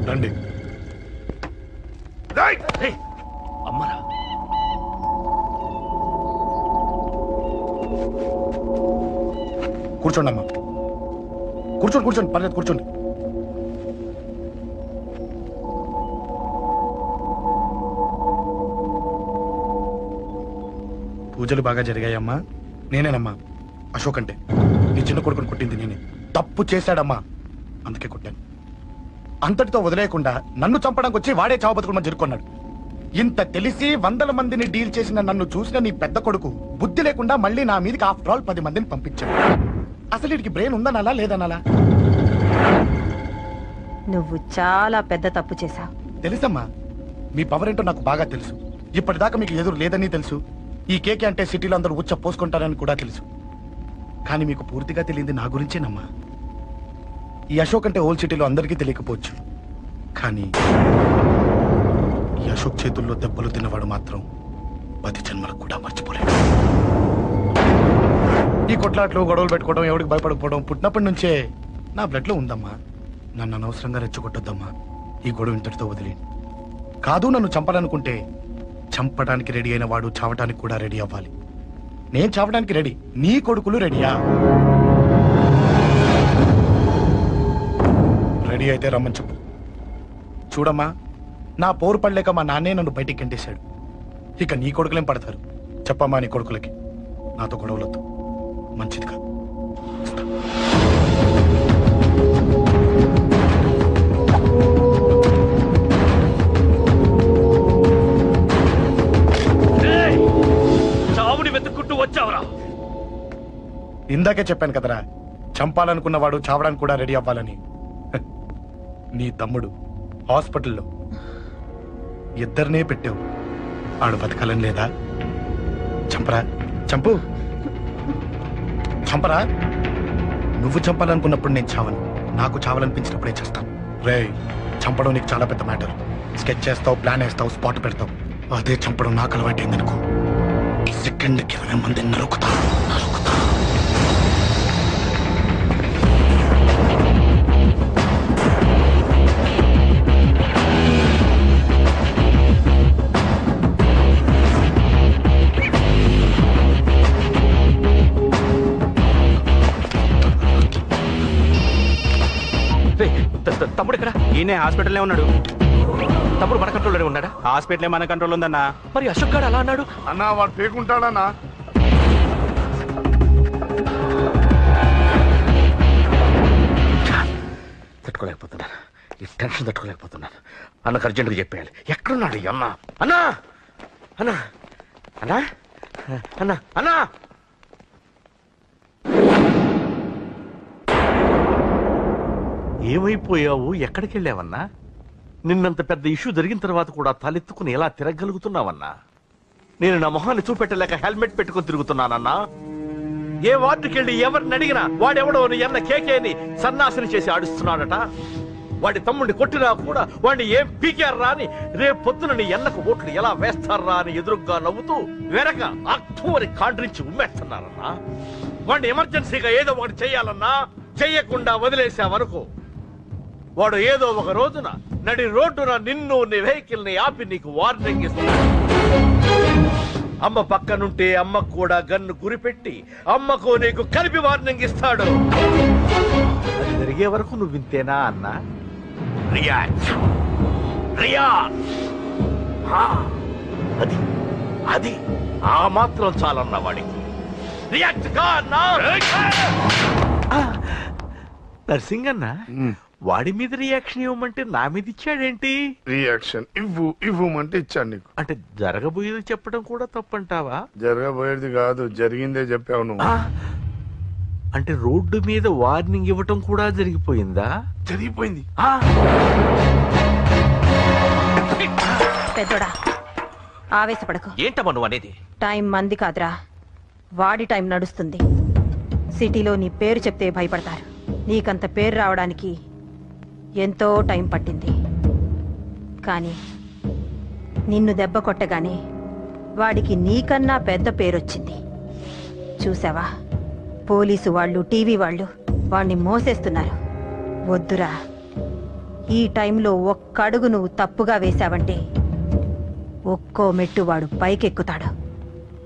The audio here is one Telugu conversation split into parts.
రండి. అమ్మరా కూర్చోండి అమ్మా. కూర్చోండి కూర్చోండి, పర్లేదు కూర్చోండి. పూజలు బాగా జరిగాయమ్మా? నేనేనమ్మా అశోక్ అంటే. నీ చిన్న కొడుకుని కొట్టింది నేనే. తప్పు చేశాడమ్మా, అందుకే కొట్టాను. అంతటితో వదిలేయకుండా నన్ను చంపడానికి వచ్చి వాడే చావు బతుకుని జరుపుకున్నాడు. ఇంత తెలిసి 100 మందిని డీల్ చేసిన నన్ను చూసిన నీ పెద్ద కొడుకు బుద్ధి లేకుండా మళ్ళీ నా మీదకి ఆఫ్టర్ ఆల్ 10 మందిని పంపించాడు. అసలు వీడికి బ్రెయిన్ ఉందనాలా లేదనాలా? నువ్వు చాలా పెద్ద తప్పు చేశావు. తెలుసమ్మా, మీ పవర్ ఏంటో నాకు బాగా తెలుసు. ఇప్పటిదాకా మీకు ఎదురు లేదని తెలుసు. ఈ కేకే అంటే సిటీలో అందరూ ఉచ్చ పోసుకుంటారని కూడా తెలుసు. కానీ మీకు పూర్తిగా తెలియంది నా గురించేనమ్మా. ఈ అశోక్ అంటే ఓల్డ్ సిటీలో అందరికీ తెలియకపోవచ్చు, కానీ ఈ అశోక్ చేతుల్లో దెబ్బలు తిన్నవాడు మాత్రం 10 జన్మలకు కూడా మర్చిపోలేడు. ఈ కొట్లాట్లు గొడవలు పెట్టుకోవడం, ఎవరికి భయపడకపోవడం పుట్టినప్పటి నుంచే నా బ్లడ్ లో ఉందమ్మా. నన్ను అనవసరంగా రెచ్చగొట్టొద్దమ్మా. ఈ గొడవ ఇంతటితో వదిలేండి. కాదు, నన్ను చంపాలనుకుంటే చంపడానికి రెడీ అయిన వాడు చావటానికి కూడా రెడీ అవ్వాలి. నేను చావడానికి రెడీ, నీ కొడుకులు రెడీయా? రెడీ అయితే రమ్మని చెప్పు. చూడమ్మా, నా పోరు పడలేక మా నాన్నే నన్ను బయటికి గంటేశాడు. ఇక నీ కొడుకులేం పడతారు? చెప్పమ్మా నీ కొడుకులకి నాతో గొడవలొద్దు, మంచిది కాదు. చావుని వెతుక్కుంటూ వచ్చావురా? ఇందాకే చెప్పాను కదరా, చంపాలనుకున్నవాడు చావడానికి కూడా రెడీ అవ్వాలని. నీ తమ్ముడు హాస్పిటల్లో ఇద్దరినే పెట్టావు. ఆడు బతకాలని లేదా? చంపరా, చంపు, చంపరా. నువ్వు చంపాలనుకున్నప్పుడు నేను చావను, నాకు చావాలనిపించినప్పుడే చేస్తాను. రే, చంపడం నీకు చాలా పెద్ద మ్యాటర్. స్కెచ్ చేస్తావు, ప్లాన్ వేస్తావు, స్పాట్ పెడతావు. అదే చంపడం నాకు అలవాటైందనుకో, సెకండ్కి 20 మందిని నరుకుతా. తమ్ముడు ఇక్కడ? ఈయనే హాస్పిటల్లో ఉన్నాడు. తమ్ముడు మన కంట్రోల్లోనే ఉన్నాడా? హాస్పిటలే మన కంట్రోల్ ఉందన్నా. మరి అశోక్ గారు అలా అన్నాడు అన్నా. వాడు పేకుంటాడన్నా. తట్టుకోలేకపోతున్నాను, ఈ టెన్షన్ తట్టుకోలేకపోతున్నాను. అన్నకు అర్జెంటుగా చెప్పేయాలి. ఎక్కడున్నాడు అన్న? అన్నా అన్నా అన్నా అన్నా అన్నా ఏమైపోయావు? ఎక్కడికి వెళ్ళావన్నా? నిన్నంత పెద్ద ఇష్యూ జరిగిన తర్వాత కూడా తలెత్తుకుని ఎలా తిరగలుగుతున్నావన్నా? నేను నా మొహాన్ని చూపెట్టలేక హెల్మెట్ పెట్టుకుని తిరుగుతున్నానన్నా. ఏ వార్డుకి వెళ్ళి ఎవరిని అడిగినా వాడెవడో నీ అన్న కేకేని సన్నాసిని చేసి ఆడిస్తున్నాడట. వాడి తమ్ముడిని కొట్టినా కూడా వాడిని ఏం పీకారా అని రేపు పొద్దున నీ అన్నకు ఓట్లు ఎలా వేస్తారా అని ఎదురుగ్గా నవ్వుతూ వెనక అక్టోబర్ కాండ్రించి ఉమ్మేస్తున్నారన్నా. వాడిని ఎమర్జెన్సీగా ఏదో ఒకటి చెయ్యాలన్నా. చెయ్యకుండా వదిలేసావనుకో, వాడు ఏదో ఒక రోజున నడి రోడ్డున నిన్ను నీ వెహికల్ ని ఆపి నీకు వార్నింగ్ ఇస్తాడు. అమ్మ పక్కనుంటే అమ్మకు కూడా గన్ను గురిపెట్టి అమ్మకు నీకు కలిపి వార్నింగ్ ఇస్తాడు. అది జరిగే వరకు నువ్వు వింతేనా అన్నా? అది అది ఆ మాత్రం చాలన్న వాడికి. రియాక్ట్ గా అన్నా. నర్సింగ్ అన్నా, వాడి మీద రియాక్షన్ ఇవ్వమంటే నా మీద ఇచ్చాడేంటి? రియాక్షన్ ఇవ్వమంటే ఇచ్చాను నీకు. అంటే జరగబోయేది చెప్పడం కూడా తప్పంటావా? జరగబోయేది కాదు, జరిగిందే చెప్పావు నువ్వు. అంటే రోడ్డు మీద వార్నింగ్ ఇవ్వటం కూడా జరిగిపోయిందా? జరిగిపోయింది. పెద్దోడా, ఆవేశపడకు. ఏంటమ్మా నువ్వు అనేది? టైం మంది కాదురా, వాడి టైం నడుస్తుంది. సిటీలో నీ పేరు చెప్తే భయపడతారు. నీకంత పేరు రావడానికి ఎంతో టైం పట్టింది. కానీ నిన్ను దెబ్బ కొట్టగానే వాడికి నీకన్నా పెద్ద పేరొచ్చింది. చూసావా, పోలీసు వాళ్ళు టీవీ వాళ్ళు వాణ్ణి మోసేస్తున్నారు. వద్దురా, ఈ టైంలో ఒక్క అడుగు నువ్వు తప్పుగా వేశావంటే ఒక్కో మెట్టు వాడు పైకెక్కుతాడు.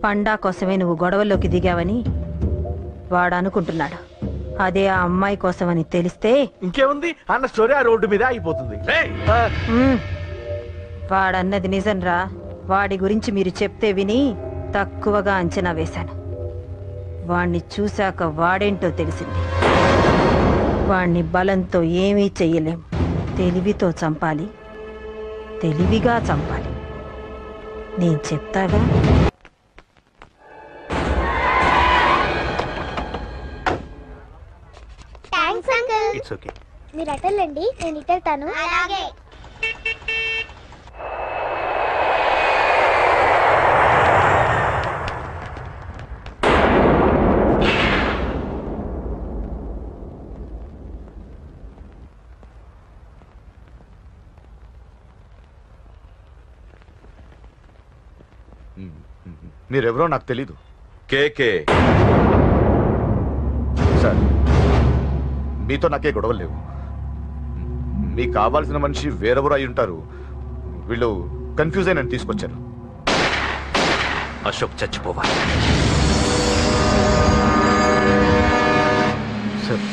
పండా కోసమే నువ్వు గొడవల్లోకి దిగావని వాడు అనుకుంటున్నాడు. అదే ఆ అమ్మాయి కోసమని తెలిస్తే ఇంకేముంది అన్న స్టోరీ ఆ రోడ్డు మీద అయిపోతుంది. వాడన్నది నిజంరా. వాడి గురించి మీరు చెప్తే విని తక్కువగా అంచనా వేశాను. వాణ్ణి చూశాక వాడేంటో తెలిసింది. వాణ్ణి బలంతో ఏమీ చెయ్యలేం. తెలివితో చంపాలి, తెలివిగా చంపాలి. నేను చెప్తాగా. Thanks uncle. It's okay. మీరు అటెళ్ళండి, నేను ఇటెళ్తాను. అలాగే. మీరెవరో నాకు తెలీదు. కేకే సార్, మీతో నాకే గొడవలు లేవు. మీకు కావాల్సిన మనిషి వేరెవరో అయి ఉంటారు. వీళ్ళు కన్ఫ్యూజ్ అయి నన్ను తీసుకొచ్చారు. అశోక్ చచ్చిపోవాలి. సార్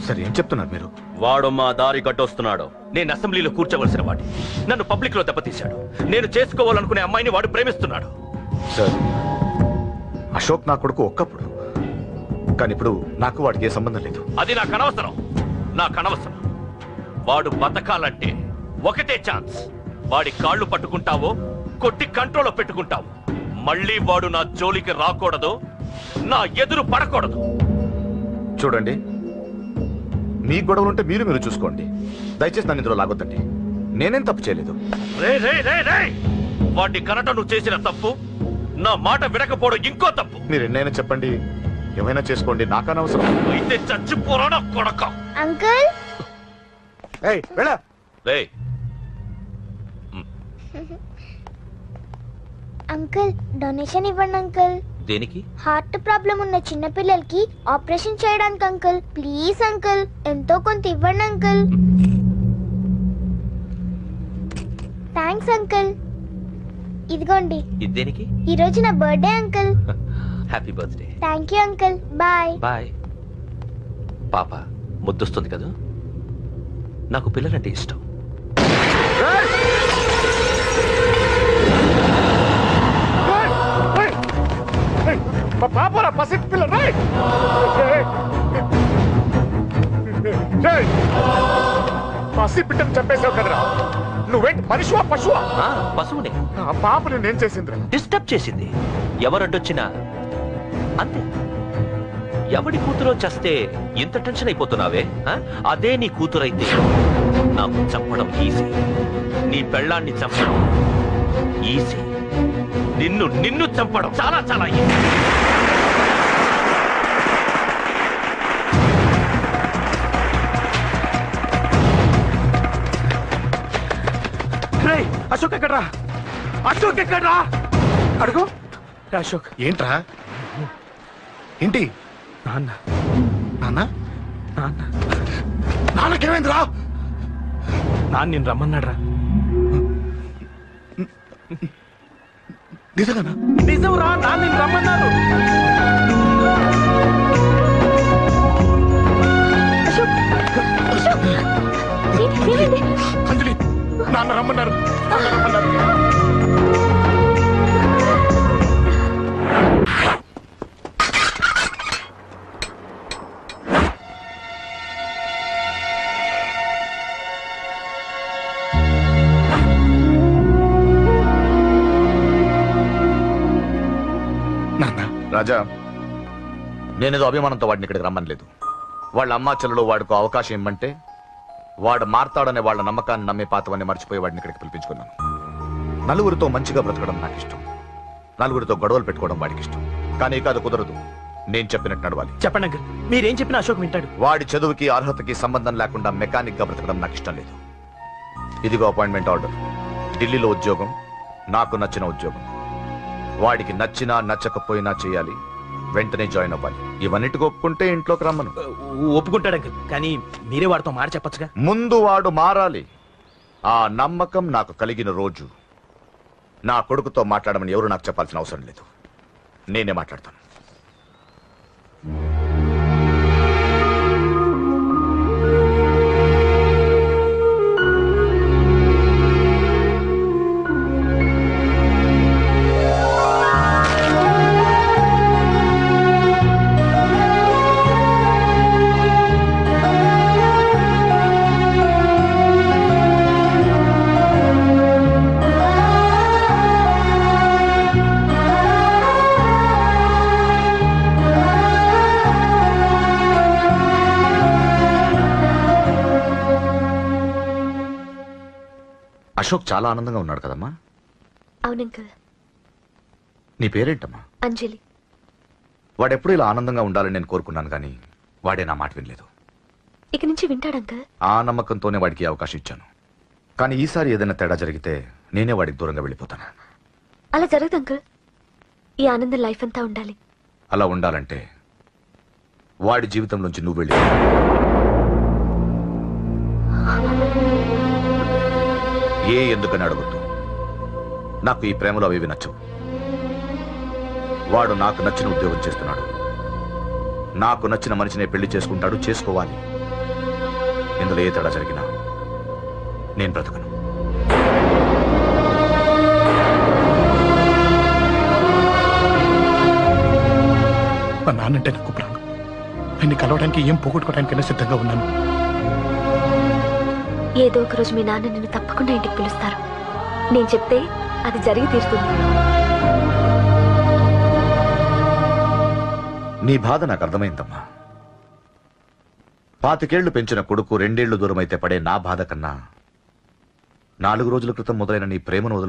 సార్ ఏం చెప్తున్నారు మీరు? వాడు మా దారి గట్టొస్తున్నాడు. నేను అసెంబ్లీలో కూర్చోవలసిన వాడి నన్ను పబ్లిక్ లో దెబ్బతీశాడు. నేను చేసుకోవాలనుకునే అమ్మాయిని వాడు ప్రేమిస్తున్నాడు. సార్, అశోక్ నా కొడుకు ఒక్కప్పుడు, కానీ ఇప్పుడు నాకు వాడికి ఏ సంబంధం లేదు. అది నాకు అనవసరం, నాకు అనవసరం. వాడు బతకాలంటే ఒకటే ఛాన్స్. వాడి కాళ్ళు పట్టుకుంటావో కొట్టి కంట్రోల్లో పెట్టుకుంటావు. మళ్ళీ వాడు నా జోలికి రాకూడదు, నా ఎదురు పడకూడదు. చూడండి, మీ గొడవలుంటే మీరు చూసుకోండి. దయచేసి నన్ను ఇందులో లాగొద్దండి. నేనేం తప్పు చేయలేదు. వాడిని కనట నువ్వు చేసిన తప్పు, నా మాట వినకపోవడం ఇంకో తప్పు. మీరు ఎన్నైనా చెప్పండి, ఏమైనా చేసుకోండి, నాకనవసరం. అయితే చచ్చిపోరా నా కొడక. అంకుల్. అంకుల్, డొనేషన్ ఇవ్వండి అంకుల్. దేనికి? హార్ట్ ప్రాబ్లం ఉన్న చిన్న పిల్లలకి ఆపరేషన్ చేయడానికి అంకుల్. ప్లీజ్ అంకుల్, ఎంతో కొంత ఇవ్వండి అంకుల్. Thanks uncle. ఇదిగోండి. ఇది దేనికి? ఈ రోజు నా birthday uncle. Happy birthday. Thank you uncle. Bye. Bye. పాప ముద్దొస్తుంది కదా, నాకు పిల్లలంటే ఇష్టం. పాపరా పసి పిల్ల. పసి బిడ్డను చంపేశావు కదరా. నువ్వేంటి మనిషివా పశువా? పశువునే. ఆ పాపని నేను చేసిందిరా. డిస్టర్బ్ చేసింది. ఎవరడ్డొచ్చినా అంతే. ఎవడి కూతురో చేస్తే ఇంత టెన్షన్ అయిపోతున్నావే? అదే నీ కూతురైతే నాకు చంపడం ఈజీ. నీ పెళ్ళాన్ని చంపడం ఈజీ. నిన్ను చంపడం చాలా చాలా ఈజీ. అశోక్ ఎక్కడ్రా? అశోక్ ఎక్కడ్రా? అడుగు. అశోక్ ఏంట్రా? ఏంటి? నాన్న నాన్న నాన్న నాన్నకేమైందిరా? నాన్న నేను రమ్మన్నాడ్రా. నిజంగానా? నిజం రా, నాన్న నేను రమ్మన్నారు. అంజలి, నాన్న రమ్మన్నారు. రాజా, నేనేదో అభిమానంతో వాడిని ఇక్కడికి రమ్మనలేదు. వాళ్ళ అమ్మా చెల్లెలు వాడికి అవకాశం ఇమ్మంటే వాడు మారతాడనే వాళ్ళ నమ్మకాన్ని నమ్మే పాతవన్నీ మర్చిపోయి వాడిని ఇక్కడికి పిలిపించుకున్నాను. నలుగురితో మంచిగా బ్రతకడం నాకు ఇష్టం, నలుగురితో గొడవలు పెట్టుకోవడం వాడికి ఇష్టం. కానీ కాదు, కుదరదు. నేను చెప్పినట్టు నడవాలి. చెప్పండి అంకుల్, మీరేం చెప్పినా అశోక్ వింటాడు. వాడి చదువుకి అర్హతకి సంబంధం లేకుండా మెకానిక్ గా బ్రతకడం నాకు ఇష్టం లేదు. ఇదిగో అపాయింట్మెంట్ ఆర్డర్. ఢిల్లీలో ఉద్యోగం, నాకు నచ్చిన ఉద్యోగం. వాడికి నచ్చినా నచ్చకపోయినా చేయాలి. వెంటనే జాయిన్ అవ్వాలి. ఇవన్నిటికి ఒప్పుకుంటే ఇంట్లోకి రమ్మను. ఒప్పుకుంటాడు అంకుల్, కానీ మీరే వాడితో మాట చెప్పొచ్చుగా. ముందు వాడు మారాలి. ఆ నమ్మకం నాకు కలిగిన రోజు నా కొడుకుతో మాట్లాడమని ఎవరు నాకు చెప్పాల్సిన అవసరం లేదు. నేనే మాట్లాడతాను. అశోక్ చాలా ఆనందంగా ఉన్నాడు కదమ్మా? అవునంకల్. నీ పేరేంటమ్మా? అంజలి. వాడెప్పుడు ఇలా ఆనందంగా ఉండాలని నేను కోరుకున్నాను, కానీ వాడే నా మాట వినలేదు. ఇక నుంచి వింటాడంకల్. ఆ నమ్మకంతోనే వాడికి అవకాశం ఇచ్చాను. కానీ ఈసారి ఏదైనా తేడా జరిగితే నేనే వాడికి దూరంగా వెళ్ళిపోతాను. అలా జరగదు అంకల్. ఈ ఆనందం లైఫ్ అంతా ఉండాలి. అలా ఉండాలంటే వాడి జీవితం నుంచి నువ్వు వెళ్ళి ఎందుకని అడగొద్దు. నాకు ఈ ప్రేమలో అవేవి నచ్చవు. వాడు నాకు నచ్చిన ఉద్యోగం చేస్తున్నాడు. నాకు నచ్చిన మనిషినే పెళ్లి చేసుకుంటాడు, చేసుకోవాలి. ఇందులో ఏ తేడా జరిగినా నేను బ్రతకను. మా నాన్నంటే నాకు ప్రాణం. ఆయన్ని కలవడానికి ఏం పోగొట్టుకోవడానికైనా సిద్ధంగా ఉన్నాను. ఏదో ఒక రోజు మీ నాన్న నిన్ను తప్పకుండా ఇంటికి పిలుస్తారు. నేను చెప్తే అది జరిగి తీరుతుంది. నీ బాధ నాకు అర్థమైందమ్మా. 25 ఏళ్లు పెంచిన కొడుకు 2 ఏళ్లు దూరం అయితే పడే నా బాధ కన్నా 4 రోజుల క్రితం మొదలైన నీ ప్రేమను